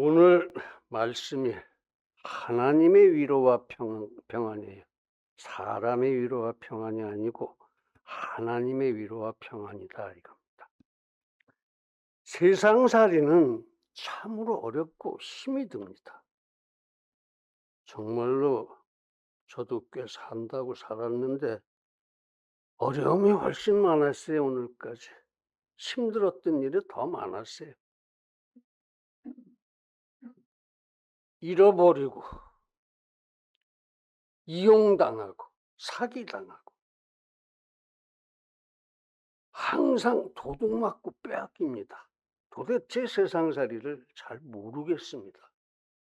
오늘 말씀이 하나님의 위로와 평안이에요. 사람의 위로와 평안이 아니고 하나님의 위로와 평안이다 이겁니다. 세상살이는 참으로 어렵고 힘이 듭니다. 정말로 저도 꽤 산다고 살았는데 어려움이 훨씬 많았어요. 오늘까지 힘들었던 일이 더 많았어요. 잃어버리고 이용당하고 사기당하고 항상 도둑맞고 빼앗깁니다. 도대체 세상살이를 잘 모르겠습니다.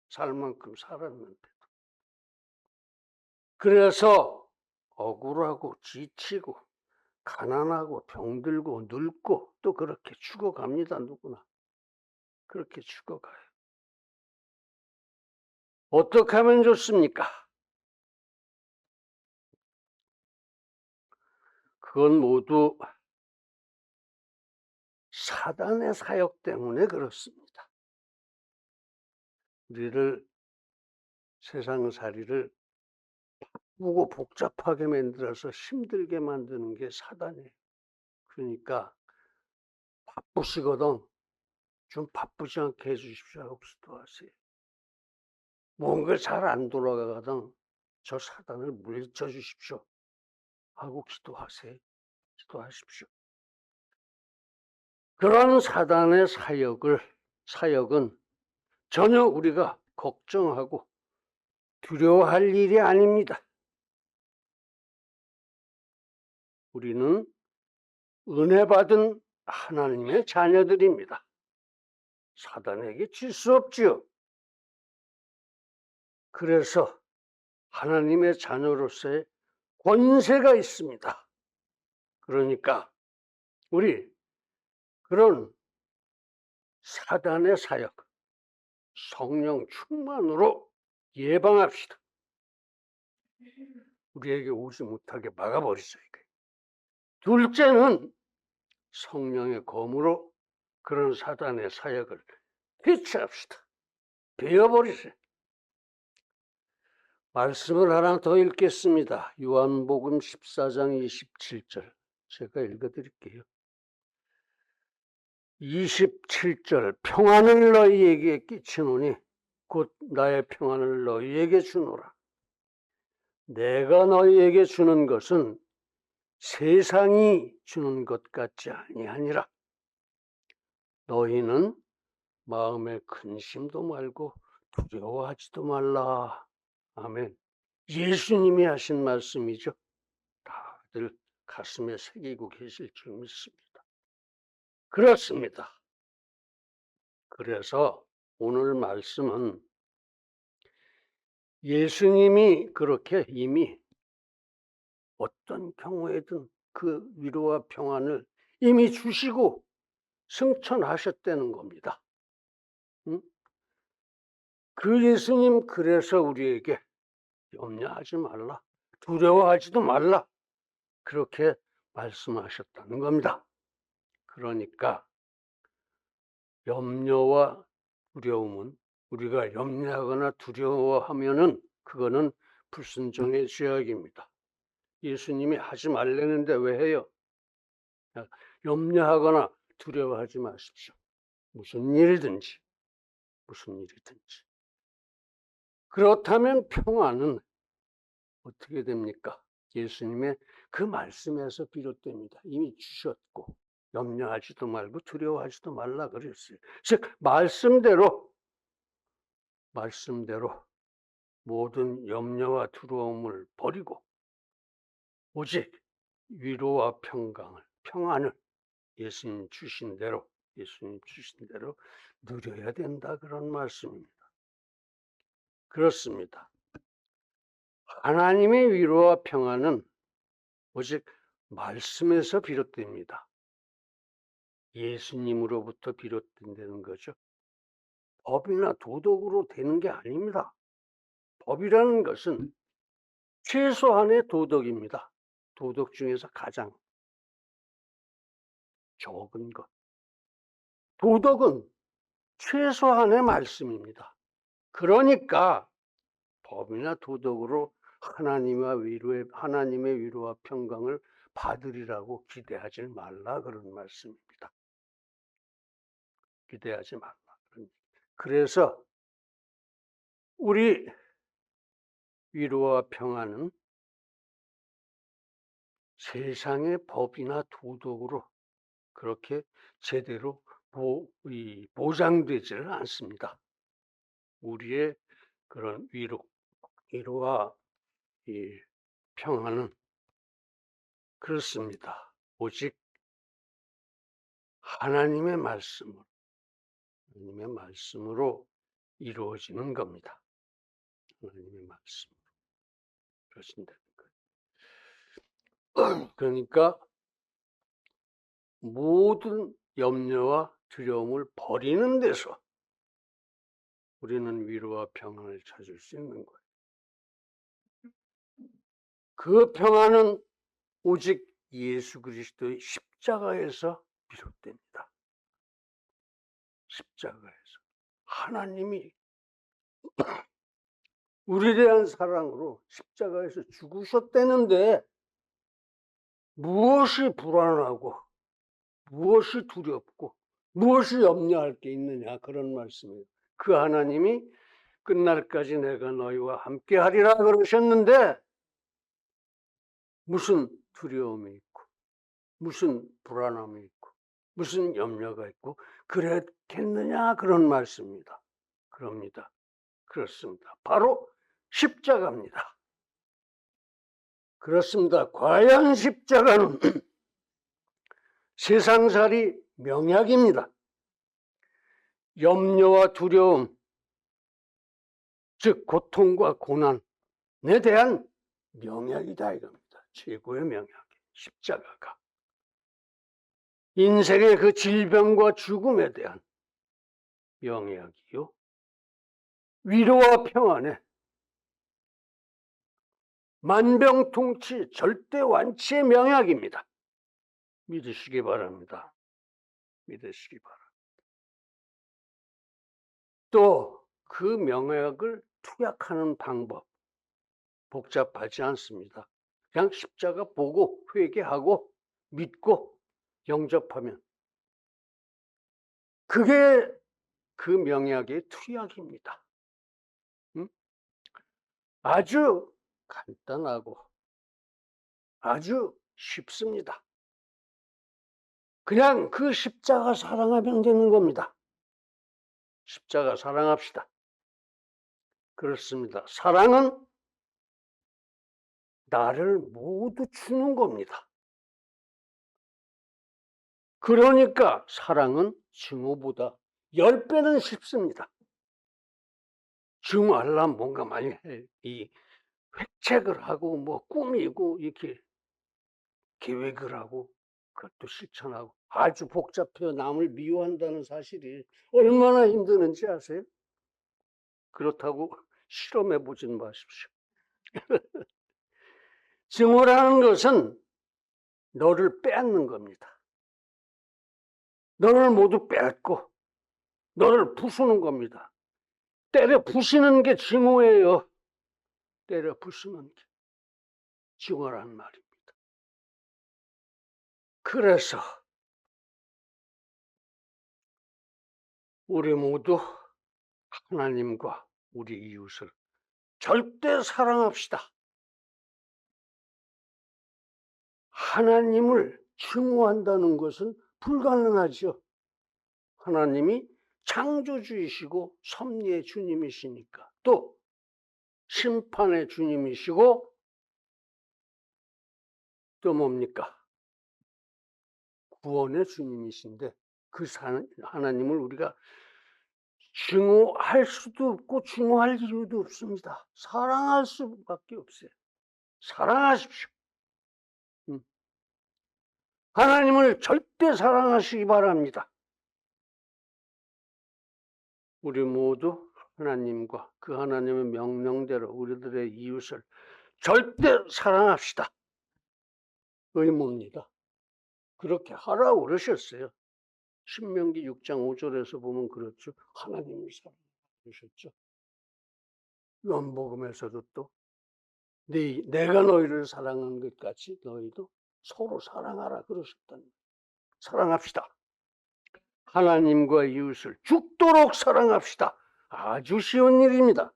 살 만큼 살았는데. 그래서 억울하고 지치고 가난하고 병들고 늙고 또 그렇게 죽어갑니다. 누구나 그렇게 죽어가요. 어떻게 하면 좋습니까? 그건 모두 사단의 사역 때문에 그렇습니다. 우리를 세상살이를 바쁘고 복잡하게 만들어서 힘들게 만드는 게 사단이에요. 그러니까 바쁘시거든 좀 바쁘지 않게 해주십시오 하고 기도하세요. 뭔가 잘 안 돌아가거든 저 사단을 물리쳐 주십시오 하고 기도하세요. 기도하십시오. 그런 사단의 사역은 전혀 우리가 걱정하고 두려워할 일이 아닙니다. 우리는 은혜 받은 하나님의 자녀들입니다. 사단에게 질 수 없지요. 그래서 하나님의 자녀로서의 권세가 있습니다. 그러니까 우리 그런 사단의 사역, 성령 충만으로 예방합시다. 우리에게 오지 못하게 막아버리죠. 둘째는 성령의 검으로 그런 사단의 사역을 해체합시다. 베어버리세요. 말씀을 하나 더 읽겠습니다. 요한복음 14장 27절 제가 읽어드릴게요. 27절 평안을 너희에게 끼치노니 곧 나의 평안을 너희에게 주노라. 내가 너희에게 주는 것은 세상이 주는 것 같지 아니하니라. 너희는 마음에 근심도 말고 두려워하지도 말라. 아멘. 예수님이 하신 말씀이죠. 다들 가슴에 새기고 계실 줄 믿습니다. 그렇습니다. 그래서 오늘 말씀은 예수님이 그렇게 이미 어떤 경우에든 그 위로와 평안을 이미 주시고 승천하셨다는 겁니다. 그 예수님 그래서 우리에게 염려하지 말라, 두려워하지도 말라 그렇게 말씀하셨다는 겁니다. 그러니까 염려와 두려움은 우리가 염려하거나 두려워하면은 그거는 불순종의 죄악입니다. 예수님이 하지 말라는데 왜 해요? 염려하거나 두려워하지 마십시오. 무슨 일이든지. 그렇다면 평안은 어떻게 됩니까? 예수님의 그 말씀에서 비롯됩니다. 이미 주셨고 염려하지도 말고 두려워하지도 말라 그랬어요. 즉 말씀대로 모든 염려와 두려움을 버리고 오직 위로와 평안을 예수님 주신 대로 누려야 된다 그런 말씀입니다. 그렇습니다. 하나님의 위로와 평안은 오직 말씀에서 비롯됩니다. 예수님으로부터 비롯된다는 거죠. 법이나 도덕으로 되는 게 아닙니다. 법이라는 것은 최소한의 도덕입니다. 도덕 중에서 가장 적은 것. 도덕은 최소한의 말씀입니다. 그러니까 법이나 도덕으로 하나님의 위로와 평강을 받으리라고 기대하지 말라, 그런 말씀입니다. 기대하지 말라. 그래서 우리 위로와 평안은 세상의 법이나 도덕으로 그렇게 제대로 보장되지는 않습니다. 우리의 그런 위로와 이 평안은 그렇습니다. 오직 하나님의 말씀으로 이루어지는 겁니다. 하나님의 말씀으로 그러신다는 거예요. 그러니까 모든 염려와 두려움을 버리는 데서 우리는 위로와 평안을 찾을 수 있는 거예요. 그 평안은 오직 예수 그리스도의 십자가에서 비롯됩니다. 십자가에서. 하나님이 우리에 대한 사랑으로 십자가에서 죽으셨다는데 무엇이 불안하고 무엇이 두렵고 무엇이 염려할 게 있느냐, 그런 말씀이에요. 그 하나님이 끝날까지 내가 너희와 함께 하리라 그러셨는데 무슨 두려움이 있고 무슨 불안함이 있고 무슨 염려가 있고 그랬겠느냐, 그런 말씀입니다. 그럽니다. 그렇습니다. 바로 십자가입니다. 그렇습니다. 과연 십자가는 세상살이 명약입니다. 염려와 두려움, 즉 고통과 고난에 대한 명약이다 이겁니다. 최고의 명약, 십자가가. 인생의 그 질병과 죽음에 대한 명약이요. 위로와 평안에 만병통치 절대 완치의 명약입니다. 믿으시기 바랍니다. 믿으시기 바랍니다. 또 그 명약을 투약하는 방법 복잡하지 않습니다. 그냥 십자가 보고 회개하고 믿고 영접하면 그게 그 명약의 투약입니다. 아주 간단하고 아주 쉽습니다. 그냥 그 십자가 사랑하면 되는 겁니다. 십자가 사랑합시다. 그렇습니다. 사랑은 나를 모두 주는 겁니다. 그러니까 사랑은 증오보다 10배는 쉽습니다. 증오하려면 뭔가 많이 이 획책을 하고 뭐 꾸미고 이렇게 계획을 하고 그것도 실천하고 아주 복잡해요. 남을 미워한다는 사실이 얼마나 힘드는지 아세요? 그렇다고 실험해 보진 마십시오. 증오라는 것은 너를 빼앗는 겁니다. 너를 모두 빼앗고 너를 부수는 겁니다. 때려 부시는 게 증오예요. 때려 부수는 게 증오란 말입니다. 그래서 우리 모두 하나님과 우리 이웃을 절대 사랑합시다. 하나님을 증오한다는 것은 불가능하죠. 하나님이 창조주이시고 섭리의 주님이시니까. 또 심판의 주님이시고 또 뭡니까? 구원의 주님이신데 그 하나님을 우리가 증오할 수도 없고 증오할 이유도 없습니다. 사랑할 수밖에 없어요. 사랑하십시오. 하나님을 절대 사랑하시기 바랍니다. 우리 모두 하나님과 그 하나님의 명령대로 우리들의 이웃을 절대 사랑합시다. 의무입니다. 그렇게 하라고 그러셨어요. 신명기 6장 5절에서 보면 그렇죠. 하나님을 사랑하셨죠. 요한복음에서도 또 내가 너희를 사랑한 것 같이 너희도 서로 사랑하라 그러셨다는 거예요. 사랑합시다. 하나님과 이웃을 죽도록 사랑합시다. 아주 쉬운 일입니다.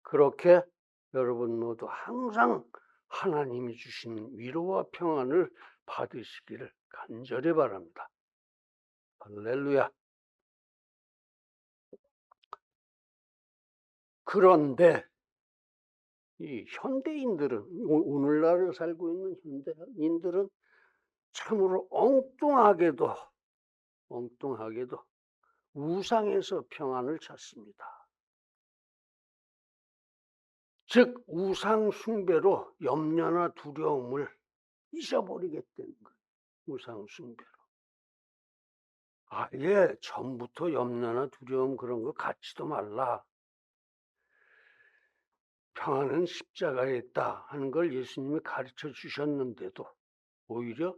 그렇게 여러분 모두 항상 하나님이 주신 위로와 평안을 받으시기를 간절히 바랍니다. 할렐루야. 그런데 이 현대인들은, 오늘날 살고 있는 현대인들은 참으로 엉뚱하게도 우상에서 평안을 찾습니다. 즉 우상 숭배로 염려나 두려움을 잊어버리겠다는 거예요. 우상 숭배로. 아예 처음부터 염려나 두려움 그런 거 갖지도 말라. 평안은 십자가에 있다 하는 걸 예수님이 가르쳐 주셨는데도 오히려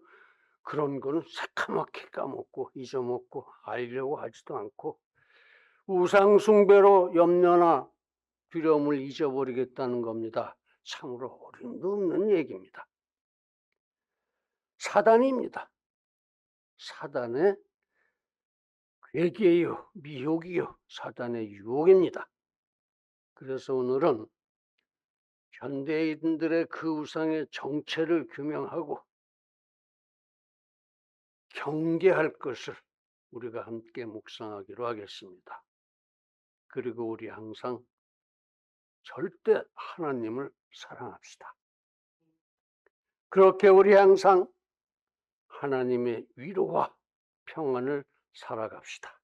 그런 거는 새카맣게 까먹고 잊어먹고 알려고 하지도 않고 우상 숭배로 염려나 두려움을 잊어버리겠다는 겁니다. 참으로 어림도 없는 얘기입니다. 사단입니다. 사단의 괴계요, 미혹이요, 사단의 유혹입니다. 그래서 오늘은 현대인들의 그 우상의 정체를 규명하고 경계할 것을 우리가 함께 묵상하기로 하겠습니다. 그리고 우리 항상 절대 하나님을 사랑합시다. 그렇게 우리 항상 하나님의 위로와 평안을 살아갑시다.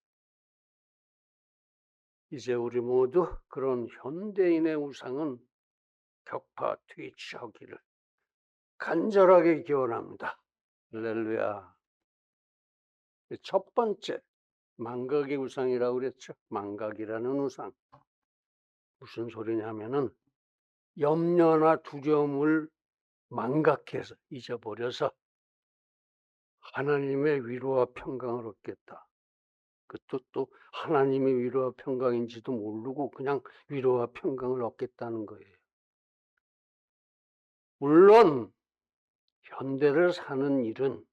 이제 우리 모두 그런 현대인의 우상은 격파 퇴치하기를 간절하게 기원합니다. 할렐루야. 첫 번째, 망각의 우상이라고 그랬죠. 망각이라는 우상. 무슨 소리냐면은 염려나 두려움을 망각해서 잊어버려서 하나님의 위로와 평강을 얻겠다. 그것도 또 하나님의 위로와 평강인지도 모르고 그냥 위로와 평강을 얻겠다는 거예요. 물론 현대를 사는 일은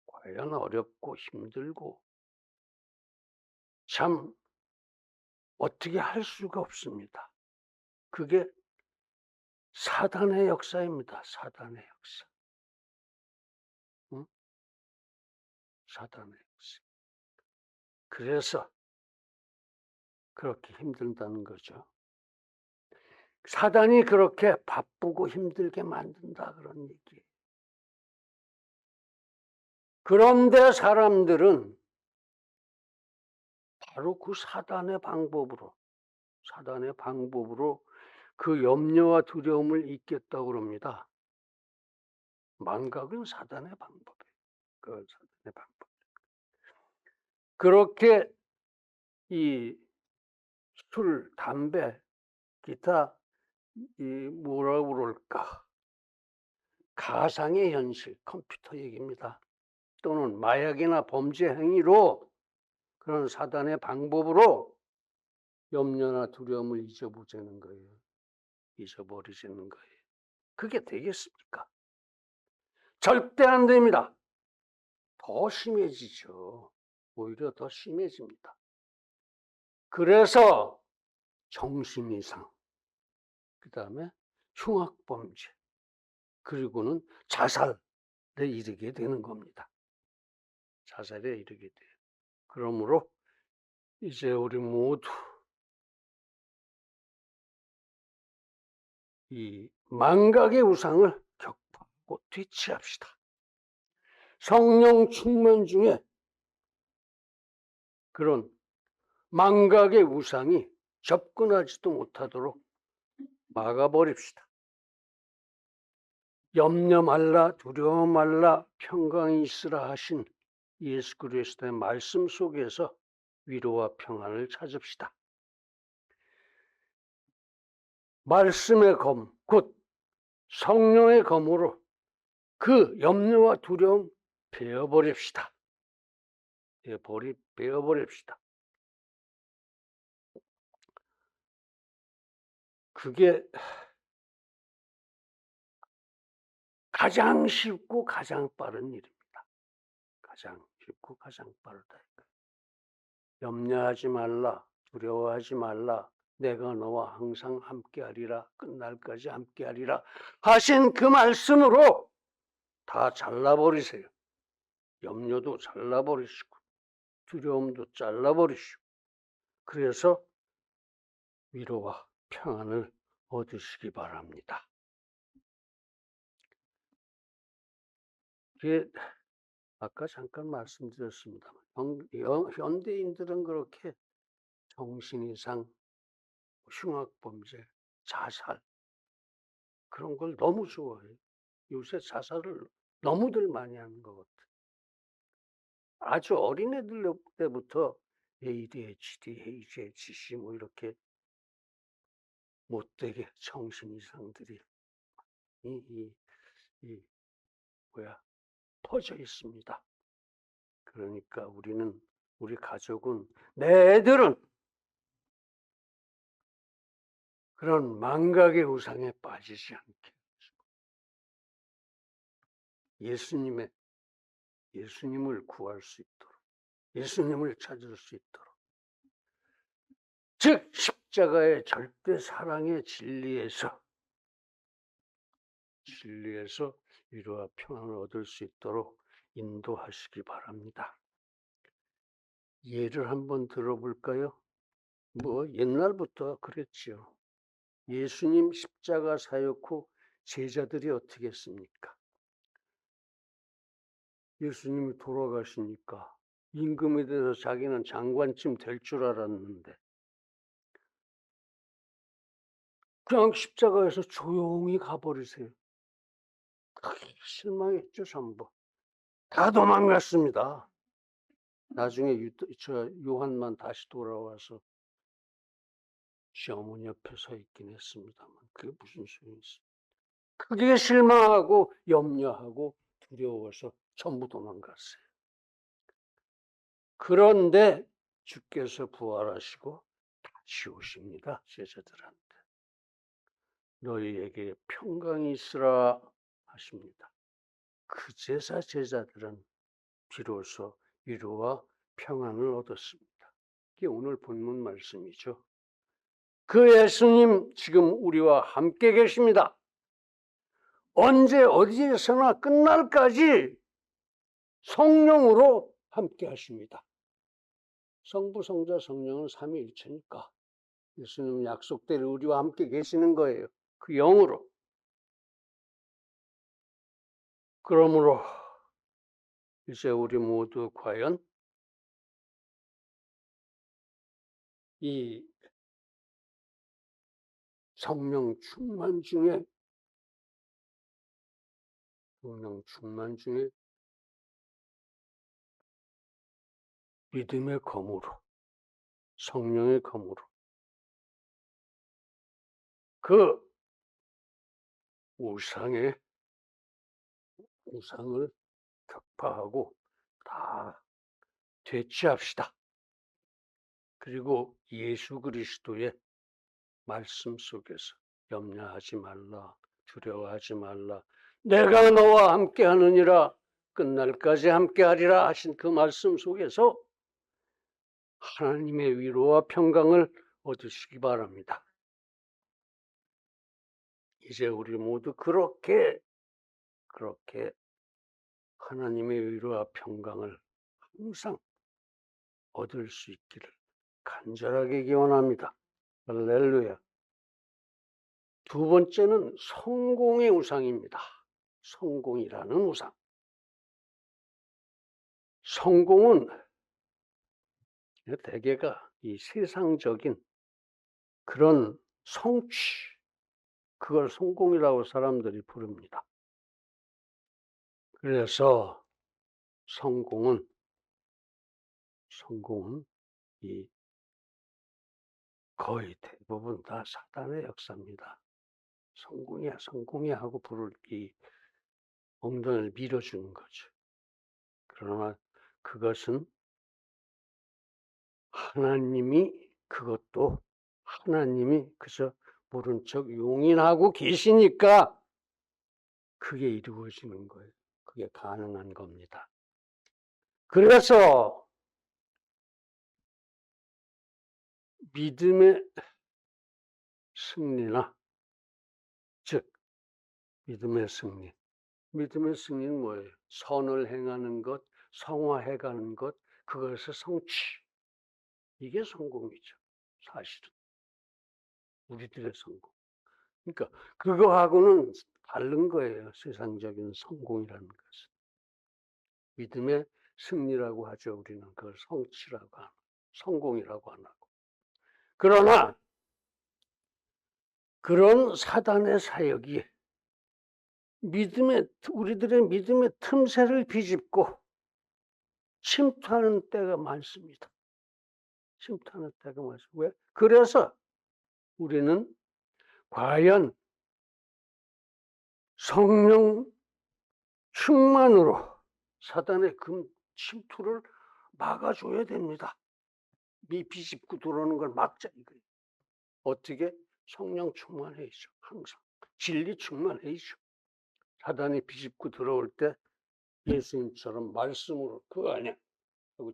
과연 어렵고 힘들고 참 어떻게 할 수가 없습니다. 그게 사단의 역사입니다. 사단의 역사. 응? 사단의 역사. 그래서 그렇게 힘들다는 거죠. 사단이 그렇게 바쁘고 힘들게 만든다 그런 얘기예요. 그런데 사람들은 바로 그 사단의 방법으로 그 염려와 두려움을 잊겠다고 그럽니다. 망각은 사단의 방법이에요. 그 사단의 방법. 그렇게 이 술, 담배, 기타 뭐라고 그럴까? 가상의 현실, 컴퓨터 얘기입니다. 또는 마약이나 범죄 행위로 그런 사단의 방법으로 염려나 두려움을 잊어버리는 거예요. 잊어버리시는 거예요. 그게 되겠습니까? 절대 안 됩니다. 더 심해지죠. 오히려 더 심해집니다. 그래서 정신이상, 그 다음에 흉악범죄, 그리고는 자살에 이르게 되는 겁니다. 자살에 이르게 돼요. 그러므로 이제 우리 모두 이 망각의 우상을 격파하고 퇴치합시다. 성령 충만 중에 그런 망각의 우상이 접근하지도 못하도록 막아버립시다. 염려 말라, 두려워 말라, 평강이 있으라 하신 예수 그리스도의 말씀 속에서 위로와 평안을 찾읍시다. 말씀의 검, 곧 성령의 검으로 그 염려와 두려움 베어버립시다. 베어버립시다. 그게 가장 쉽고 가장 빠른 일입니다. 가장 쉽고 가장 빠르다. 염려하지 말라, 두려워하지 말라, 내가 너와 항상 함께하리라, 끝날까지 함께하리라 하신 그 말씀으로 다 잘라버리세요. 염려도 잘라버리시고 두려움도 잘라버리시고, 그래서 위로와 평안을 얻으시기 바랍니다. 이게 아까 잠깐 말씀드렸습니다만 현대인들은 그렇게 정신이상, 흉악범죄, 자살 그런 걸 너무 좋아해요. 요새 자살을 너무들 많이 하는 것 같아요. 아주 어린애들 때부터 ADHD, HHC 뭐 이렇게 못되게 정신이상들이 퍼져 있습니다. 그러니까 우리 가족은, 내 애들은 그런 망각의 우상에 빠지지 않게 예수님을 구할 수 있도록, 예수님을 찾을 수 있도록, 즉 십자가의 절대 사랑의 진리에서 위로와 평안을 얻을 수 있도록 인도하시기 바랍니다. 예를 한번 들어볼까요? 뭐 옛날부터 그랬죠. 예수님 십자가 사역 후 제자들이 어떻게 했습니까? 예수님이 돌아가시니까 임금에 대해서 자기는 장관쯤 될 줄 알았는데 그냥 십자가에서 조용히 가버리세요. 크게 실망했죠. 전부 다 도망갔습니다. 나중에 요한만 다시 돌아와서 시어머니 옆에 서 있긴 했습니다만 그게 무슨 소용이 있어요. 크게 실망하고 염려하고 두려워서 전부 도망갔어요. 그런데 주께서 부활하시고 다시 오십니다. 제자들한테. 너희에게 평강이 있으라 하십니다. 그제서 제자들은 비로소 위로와 평안을 얻었습니다. 이게 오늘 본문 말씀이죠. 그 예수님 지금 우리와 함께 계십니다. 언제 어디에서나 끝날까지 성령으로 함께 하십니다. 성부, 성자, 성령은 삼위일체니까 예수님 약속대로 우리와 함께 계시는 거예요. 그 영으로. 그러므로 이제 우리 모두 과연 이 성령 충만 중에 믿음의 검으로, 성령의 검으로 그 우상을 격파하고 다 되취합시다. 그리고 예수 그리스도의 말씀 속에서 염려하지 말라, 두려워하지 말라, 내가 너와 함께 하느니라, 끝날까지 함께 하리라 하신 그 말씀 속에서 하나님의 위로와 평강을 얻으시기 바랍니다. 이제 우리 모두 그렇게 하나님의 위로와 평강을 항상 얻을 수 있기를 간절하게 기원합니다. 할렐루야. 두 번째는 성공의 우상입니다. 성공이라는 우상. 성공은 대개가 이 세상적인 그런 성취, 그걸 성공이라고 사람들이 부릅니다. 그래서 성공은 이 거의 대부분 다 사단의 역사입니다. 성공이야 하고 부를 이 엉덩이를 밀어주는 거죠. 그러나 그것은 하나님이 그것도 하나님이 그저 모른 척 용인하고 계시니까 그게 이루어지는 거예요. 그게 가능한 겁니다. 그래서 믿음의 승리나 즉 믿음의 승리. 믿음의 승리는 뭐예요? 선을 행하는 것, 성화해가는 것, 그것의 성취. 이게 성공이죠. 사실은. 우리들의 성공. 그러니까 그거하고는 다른 거예요. 세상적인 성공이라는 것은. 믿음의 승리라고 하죠. 우리는 그걸 성취라고 하고 성공이라고 안 하고. 그러나 그런 사단의 사역이 우리들의 믿음의 틈새를 비집고 침투하는 때가 많습니다. 침투하는 때가 많습니다. 왜? 그래서 우리는 과연 성령 충만으로 사단의 침투를 막아줘야 됩니다. 비집고 들어오는 걸 막자 이거예요. 어떻게? 성령 충만해야죠. 항상 진리 충만해야죠. 사단이 비집고 들어올 때 예수님처럼 말씀으로 그거 아니야. 하고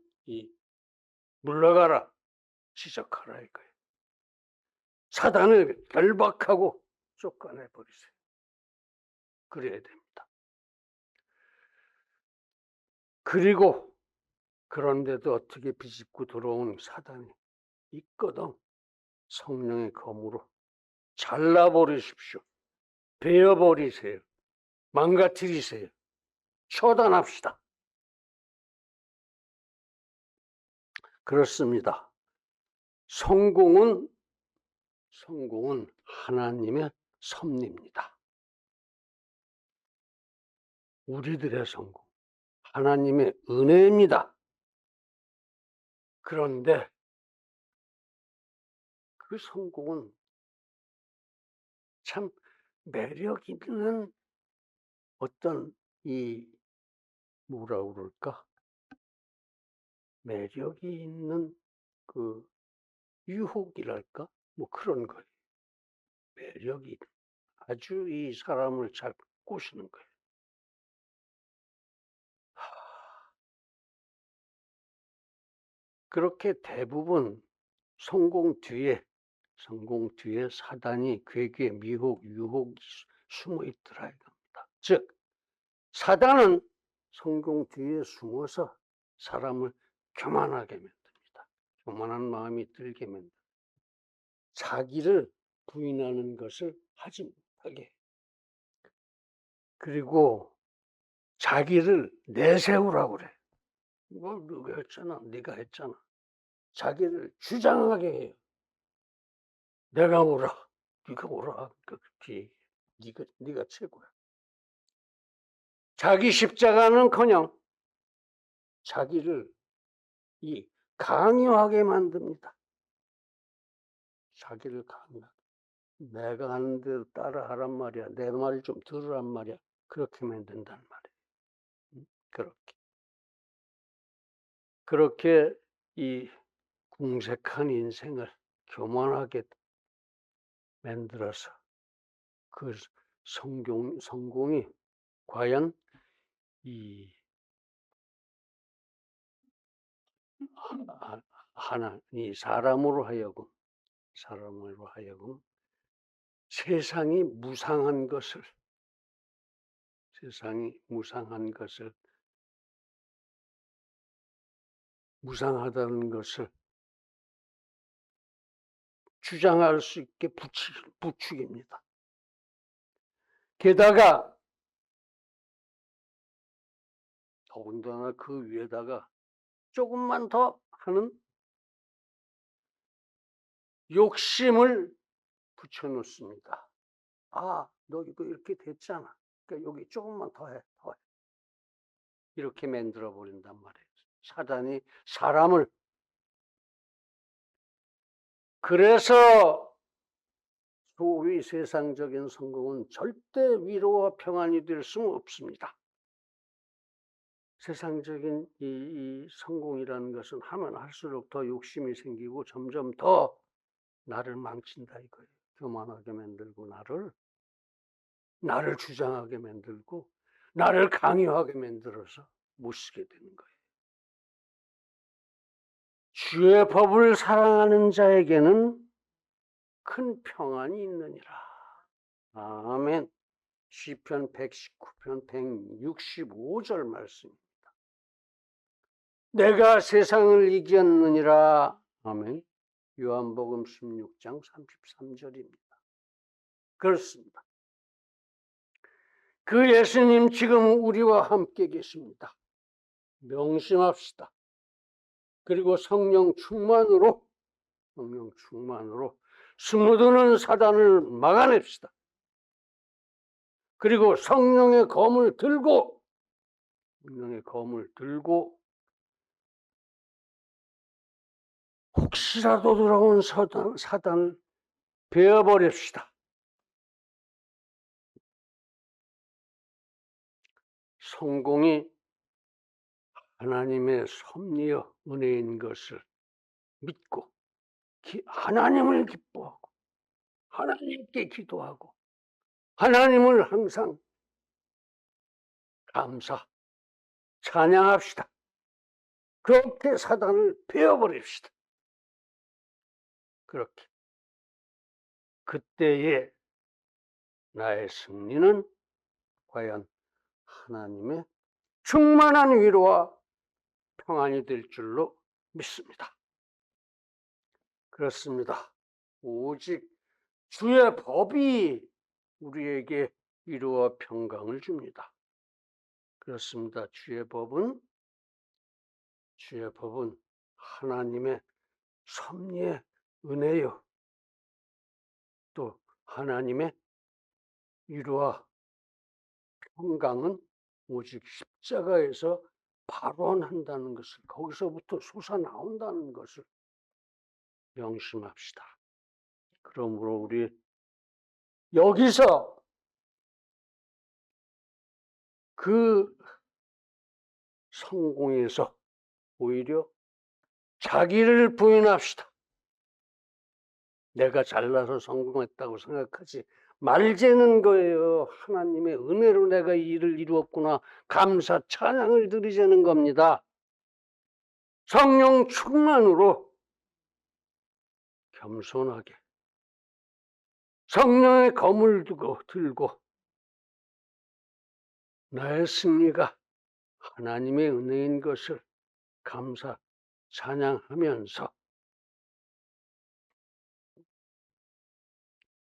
물러가라, 지적하라 이거예요. 사단을 결박하고 쫓아내버리세요. 그래야 됩니다. 그리고 그런데도 어떻게 비집고 들어온 사단이 있거든. 성령의 검으로 잘라버리십시오. 베어버리세요. 망가뜨리세요. 처단합시다. 그렇습니다. 성공은 하나님의 섭리입니다. 우리들의 성공, 하나님의 은혜입니다. 그런데 그 성공은 참 매력 있는 어떤 뭐라고 그럴까? 매력이 있는 그 유혹이랄까? 뭐 그런 거예요. 매력이 아주 이 사람을 잘 꼬시는 거예요. 그렇게 대부분 성공 뒤에 사단이 괴괴, 미혹, 유혹이 숨어 있더라 이겁니다. 즉 사단은 성공 뒤에 숨어서 사람을 교만하게 만듭니다. 교만한 마음이 들게 만듭니다. 자기를 부인하는 것을 하지 못하게 해요. 그리고 자기를 내세우라고 그래. 뭐 누가 했잖아. 네가 했잖아. 자기를 주장하게 해요. 내가 오라. 네가 오라. 네가 최고야. 자기 십자가는커녕 자기를 강요하게 만듭니다. 자기를 강요하게. 내가 하는 대로 따라하란 말이야. 내 말 좀 들으란 말이야. 그렇게 만든단 말이에요. 그렇게 이 궁색한 인생을 교만하게 만들어서 그 성공이 과연 이 사람으로 하여금 세상이 무상한 것을 무상하다는 것을 주장할 수 있게 부추깁니다. 게다가 더군다나 그 위에다가 조금만 더 하는 욕심을 붙여놓습니다. 아, 너 이거 이렇게 됐잖아. 그러니까 여기 조금만 더 해. 이렇게 만들어 버린단 말이에요. 사단이 사람을. 그래서 소위 세상적인 성공은 절대 위로와 평안이 될 수 없습니다. 세상적인 이 성공이라는 것은 하면 할수록 더 욕심이 생기고 점점 더 나를 망친다 이거예요. 교만하게 만들고 나를 주장하게 만들고 나를 강요하게 만들어서 못 쓰게 되는 거예요. 주의 법을 사랑하는 자에게는 큰 평안이 있느니라. 아멘. 시편 119편 165절 말씀입니다. 내가 세상을 이겼느니라. 아멘. 요한복음 16장 33절입니다. 그렇습니다. 그 예수님 지금 우리와 함께 계십니다. 명심합시다. 그리고 성령 충만으로 스며드는 사단을 막아냅시다. 그리고 성령의 검을 들고 혹시라도 들어온 사단을 베어버립시다. 성공이 하나님의 섭리여 은혜인 것을 믿고 하나님을 기뻐하고 하나님께 기도하고 하나님을 항상 감사, 찬양합시다. 그렇게 사단을 베어버립시다. 그렇게. 그때에 나의 승리는 과연 하나님의 충만한 위로와 평안이 될 줄로 믿습니다. 그렇습니다. 오직 주의 법이 우리에게 위로와 평강을 줍니다. 그렇습니다. 주의 법은 하나님의 섭리의 은혜요. 또 하나님의 위로와 평강은 오직 십자가에서 발원한다는 것을, 거기서부터 솟아나온다는 것을 명심합시다. 그러므로 우리 여기서 그 성공에서 오히려 자기를 부인합시다. 내가 잘나서 성공했다고 생각하지 말자는 거예요. 하나님의 은혜로 내가 이 일을 이루었구나. 감사, 찬양을 드리자는 겁니다. 성령 충만으로 겸손하게 성령의 검을 들고 나의 승리가 하나님의 은혜인 것을 감사, 찬양하면서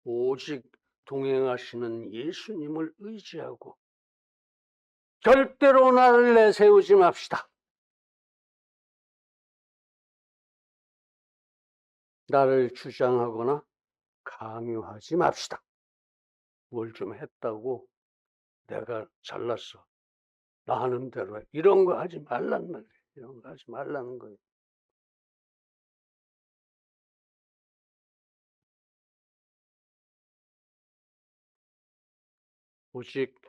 오직 동행하시는 예수님을 의지하고 절대로 나를 내세우지 맙시다. 나를 주장하거나 강요하지 맙시다. 뭘 좀 했다고 내가 잘났어. 나 하는 대로 해. 이런 거 하지 말란 말이에요. 이런 거 하지 말라는 거예요. 오직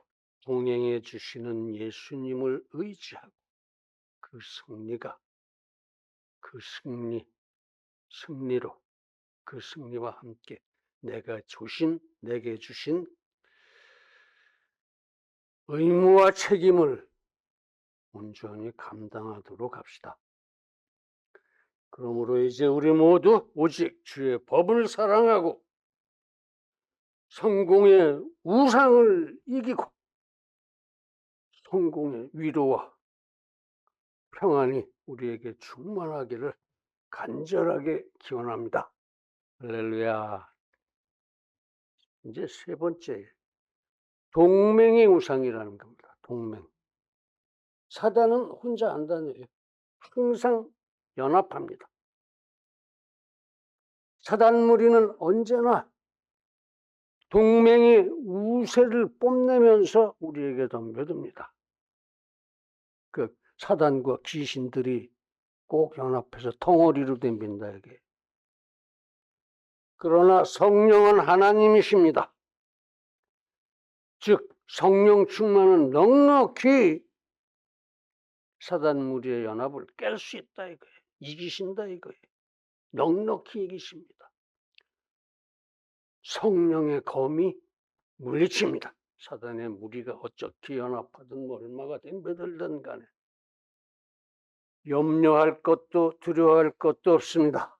동행해 주시는 예수님을 의지하고 그 승리로 그 승리와 함께 내게 주신 의무와 책임을 온전히 감당하도록 합시다. 그러므로 이제 우리 모두 오직 주의 법을 사랑하고 성공의 우상을 이기고 성공의 위로와 평안이 우리에게 충만하기를 간절하게 기원합니다. 할렐루야. 이제 세 번째, 동맹의 우상이라는 겁니다. 동맹. 사단은 혼자 안 다녀요. 항상 연합합니다. 사단 무리는 언제나 동맹의 우세를 뽐내면서 우리에게 덤벼듭니다. 그 사단과 귀신들이 꼭 연합해서 덩어리로 덤빈다 이게. 그러나 성령은 하나님이십니다. 즉 성령 충만은 넉넉히 사단 무리의 연합을 깰 수 있다 이거예요. 이기신다 이거예요. 넉넉히 이기십니다. 성령의 검이 물리칩니다. 사단의 무리가 어떻게 연합하든 얼마가 덤벼들든 간에 염려할 것도 두려워할 것도 없습니다.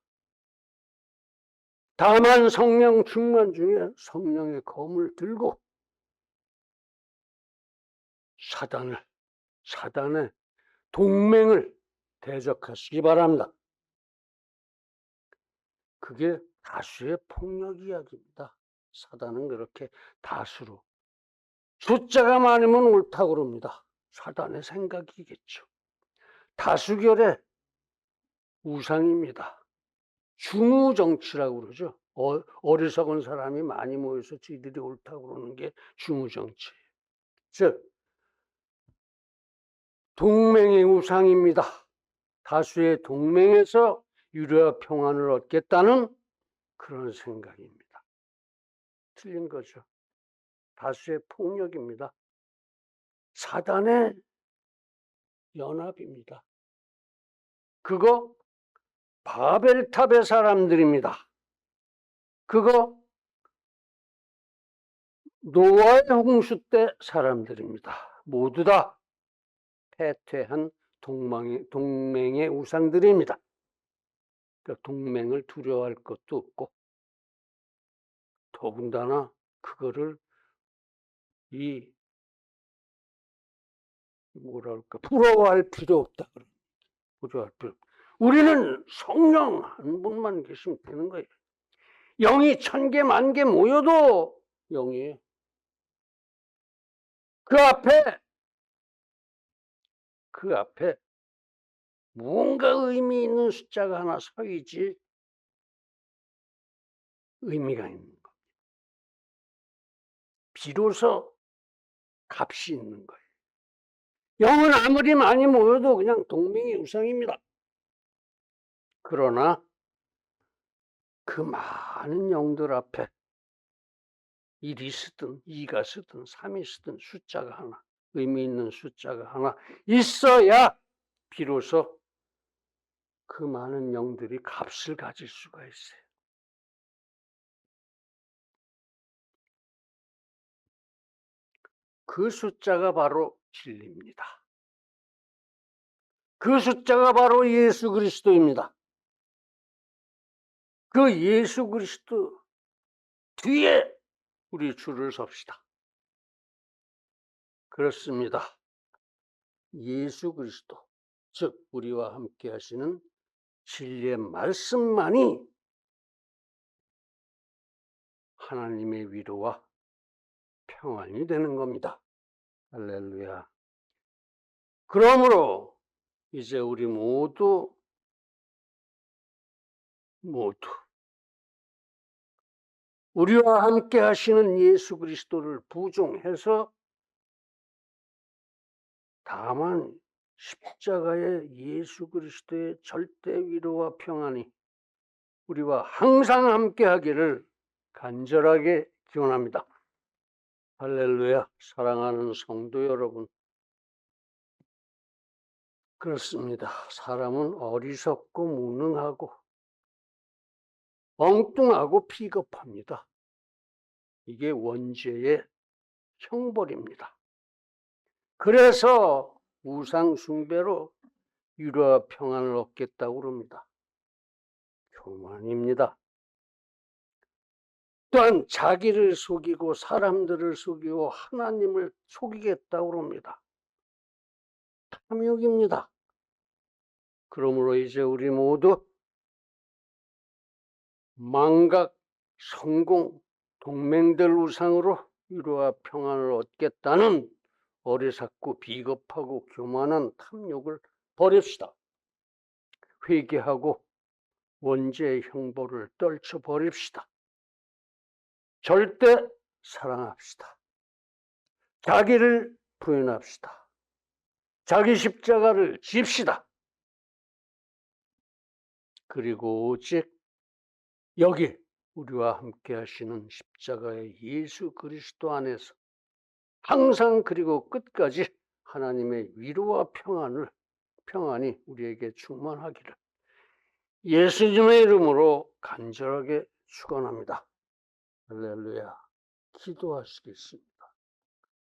다만 성령 충만 중에 성령의 검을 들고 사단의 동맹을 대적하시기 바랍니다. 그게 다수의 폭력 이야기입니다. 사단은 그렇게 다수로 숫자가 많으면 옳다고 그럽니다. 사단의 생각이겠죠. 다수결의 우상입니다. 중우정치라고 그러죠. 어리석은 사람이 많이 모여서 지들이 옳다고 그러는 게 중우정치예요. 즉 동맹의 우상입니다. 다수의 동맹에서 유래와 평안을 얻겠다는 그런 생각입니다. 틀린 거죠. 다수의 폭력입니다. 사단의 연합입니다. 그거 바벨탑의 사람들입니다. 그거 노아의 홍수 때 사람들입니다. 모두 다 패퇴한 동맹의 우상들입니다. 그러니까 동맹을 두려워할 것도 없고 더군다나 그거를 부러워할 필요 없다. 부러워할 필요 없다. 우리는 성령 한 분만 계시면 되는 거예요. 영이 1000개, 10,000개 모여도 영이에요. 그 앞에 무언가 의미 있는 숫자가 하나 서 있지 의미가 있는 거. 비로소 값이 있는 거예요. 영은 아무리 많이 모여도 그냥 동맹의 우상입니다. 그러나 그 많은 영들 앞에 1이 쓰든 2가 쓰든 3이 쓰든 숫자가 하나, 의미 있는 숫자가 하나 있어야 비로소 그 많은 영들이 값을 가질 수가 있어요. 그 숫자가 바로 진리입니다. 그 숫자가 바로 예수 그리스도입니다. 그 예수 그리스도 뒤에 우리 줄을 섭시다. 그렇습니다. 예수 그리스도, 즉 우리와 함께 하시는 진리의 말씀만이 하나님의 위로와 평안이 되는 겁니다. 할렐루야. 그러므로 이제 우리 모두 우리와 함께 하시는 예수 그리스도를 부종해서 다만 십자가의 예수 그리스도의 절대 위로와 평안이 우리와 항상 함께 하기를 간절하게 기원합니다. 할렐루야. 사랑하는 성도 여러분, 그렇습니다. 사람은 어리석고 무능하고 엉뚱하고 비겁합니다. 이게 원죄의 형벌입니다. 그래서 우상 숭배로 위로와 평안을 얻겠다고 그럽니다. 교만입니다. 또한 자기를 속이고 사람들을 속이고 하나님을 속이겠다고 그럽니다. 탐욕입니다. 그러므로 이제 우리 모두 망각, 성공, 동맹들 우상으로 위로와 평안을 얻겠다는 어리석고 비겁하고 교만한 탐욕을 버립시다. 회개하고 원죄의 형벌을 떨쳐버립시다. 절대 사랑합시다. 자기를 부인합시다. 자기 십자가를 집시다. 그리고 오직 여기 우리와 함께 하시는 십자가의 예수 그리스도 안에서 항상 그리고 끝까지 하나님의 위로와 평안을 평안이 우리에게 충만하기를 예수님의 이름으로 간절하게 축원합니다. 할렐루야. 기도하시겠습니다.